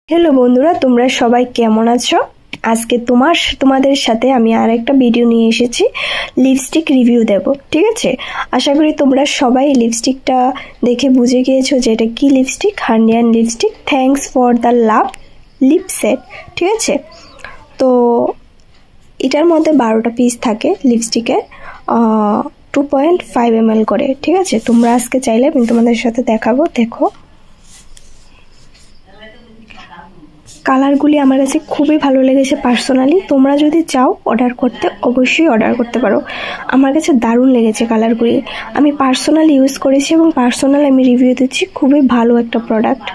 Hello বন্ধুরা, তোমরা সবাই কেমন আছো? আজকে তোমাদের সাথে আমি আর একটা ভিডিও নিয়ে এসেছি, লিপস্টিক রিভিউ দেব। ঠিক আছে, আশা করি তোমরা সবাই লিপস্টিকটা দেখে বুঝে গিয়েছো যে এটা কি লিপস্টিক। হান্ডিয়ান lipstick thanks for the love lip set. ঠিক আছে, তো এটার মধ্যে 12টা পিস থাকে লিপস্টিকের, 2.5 ml করে। ঠিক আছে, তোমরা আজকে চাইলে আমি তোমাদের সাথে দেখাবো। দেখো, কালারগুলি আমার কাছে খুবই ভালো লেগেছে পার্সোনালি। তোমরা যদি চাও অর্ডার করতে, অবশ্যই অর্ডার করতে পারো। আমার কাছে দারুণ লেগেছে কালারগুলি। আমি পার্সোনালি ইউজ করেছি এবং পার্সোনাল আমি রিভিউ দিচ্ছি। খুবই ভালো একটা প্রোডাক্ট।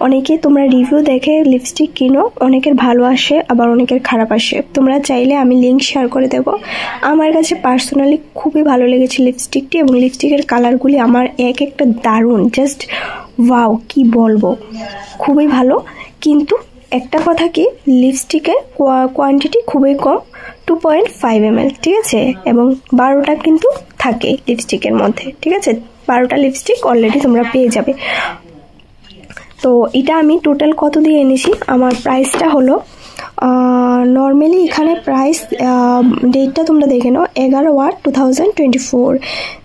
অনেকেই তোমরা রিভিউ দেখে লিপস্টিক কিনো, অনেকের ভালো আসে আবার অনেকের খারাপ আসে। তোমরা চাইলে আমি লিঙ্ক শেয়ার করে দেব। আমার কাছে পার্সোনালি খুবই ভালো লেগেছে লিপস্টিকটি, এবং লিপস্টিকের কালারগুলি আমার একটা দারুণ, জাস্ট ওয়াও, কি বলবো, খুবই ভালো। কিন্তু একটা কথা কি, লিপস্টিকের কোয়ান্টিটি খুবই কম, 2.5 ml। ঠিক আছে, এবং 12টা কিন্তু থাকে লিপস্টিকের মধ্যে। ঠিক আছে, 12টা লিপস্টিক অলরেডি তোমরা পেয়ে যাবে। তো এটা আমি টোটাল কত দিয়ে এনেছি, আমার প্রাইসটা হলো নর্মালি এখানে প্রাইস ডেটটা তোমরা দেখে নাও, 11/8/2024,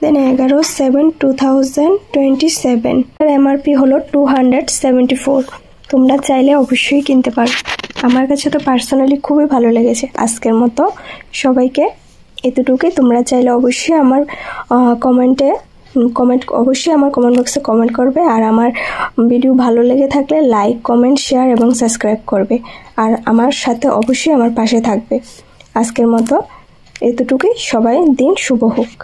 দেন 11/7/2027। এমআরপি হলো 274। তোমরা চাইলে অবশ্যই কিনতে পারো। আমার কাছে তো পার্সোনালি খুবই ভালো লেগেছে। আজকের মতো সবাইকে এতটুকুই। তোমরা চাইলে অবশ্যই আমার অবশ্যই আমার কমেন্ট বক্সে কমেন্ট করবে, আর আমার ভিডিও ভালো লেগে থাকলে লাইক, কমেন্ট, শেয়ার এবং সাবস্ক্রাইব করবে, আর আমার সাথে অবশ্যই আমার পাশে থাকবে। আজকের মতো এতটুকুই। সবাই দিন শুভ হোক।